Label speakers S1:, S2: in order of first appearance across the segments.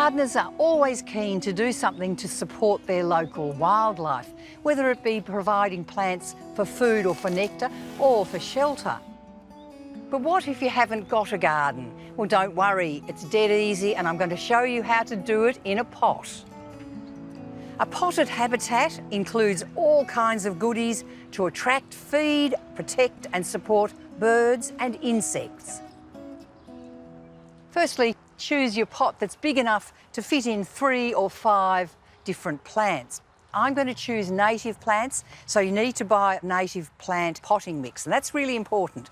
S1: Gardeners are always keen to do something to support their local wildlife, whether it be providing plants for food or for nectar or for shelter. But what if you haven't got a garden? Well, don't worry, it's dead easy, and I'm going to show you how to do it in a pot. A potted habitat includes all kinds of goodies to attract, feed, protect and support birds and insects. Firstly, choose your pot that's big enough to fit in 3 or 5 different plants. I'm going to choose native plants, so you need to buy a native plant potting mix, and that's really important.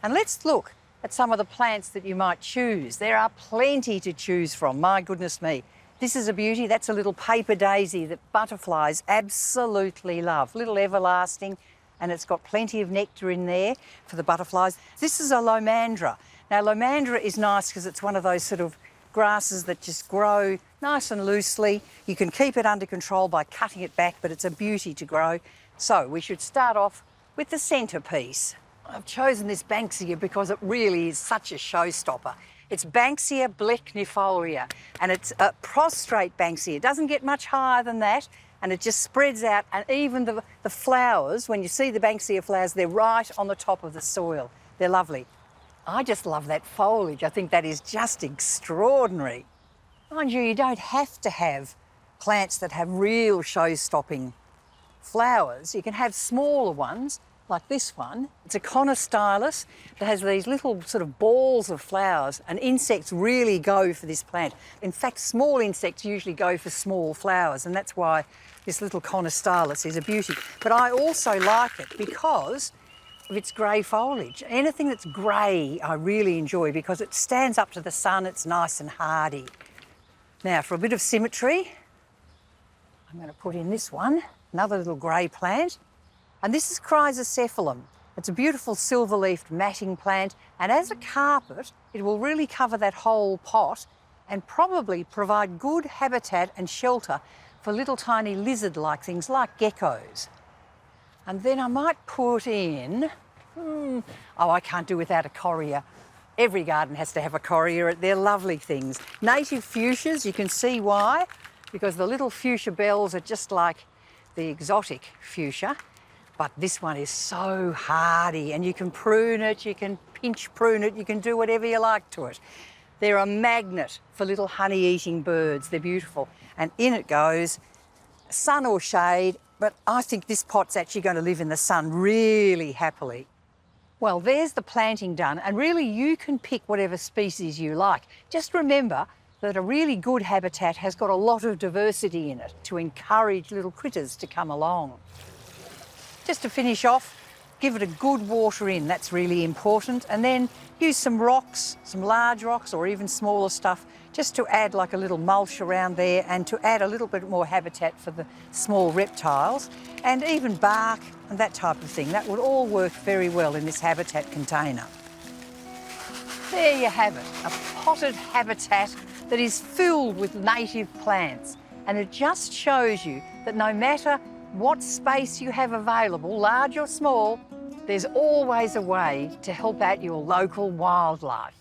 S1: And let's look at some of the plants that you might choose. There are plenty to choose from, my goodness me. This is a beauty. That's a little paper daisy that butterflies absolutely love. Little everlasting, and it's got plenty of nectar in there for the butterflies. This is a lomandra. Now, lomandra is nice because it's one of those sort of grasses that just grow nice and loosely. You can keep it under control by cutting it back, but it's a beauty to grow. So we should start off with the centrepiece. I've chosen this banksia because it really is such a showstopper. It's Banksia blechnifolia, and it's a prostrate banksia. It doesn't get much higher than that, and it just spreads out, and even the flowers, when you see the banksia flowers, they're right on the top of the soil. They're lovely. I just love that foliage. I think that is just extraordinary. Mind you, you don't have to have plants that have real show-stopping flowers. You can have smaller ones, like this one. It's a Conostylis that has these little sort of balls of flowers, and insects really go for this plant. In fact, small insects usually go for small flowers, and that's why this little Conostylis is a beauty. But I also like it because of its grey foliage. Anything that's grey I really enjoy because it stands up to the sun, it's nice and hardy. Now, for a bit of symmetry, I'm going to put in this one, another little grey plant. And this is Chrysocephalum. It's a beautiful silver-leafed matting plant, and as a carpet, it will really cover that whole pot and probably provide good habitat and shelter for little tiny lizard-like things like geckos. And then I might put in, oh, I can't do without a correa. Every garden has to have a correa. They're lovely things. Native fuchsias, you can see why, because the little fuchsia bells are just like the exotic fuchsia. But this one is so hardy, and you can prune it, you can pinch prune it, you can do whatever you like to it. They're a magnet for little honey-eating birds. They're beautiful. And in it goes, sun or shade, but I think this pot's actually going to live in the sun really happily. Well, there's the planting done, and really you can pick whatever species you like. Just remember that a really good habitat has got a lot of diversity in it to encourage little critters to come along. Just to finish off, give it a good water in, that's really important, and then use some rocks, some large rocks or even smaller stuff, just to add like a little mulch around there and to add a little bit more habitat for the small reptiles, and even bark and that type of thing. That would all work very well in this habitat container. There you have it, a potted habitat that is filled with native plants, and it just shows you that no matter what space you have available, large or small, there's always a way to help out your local wildlife.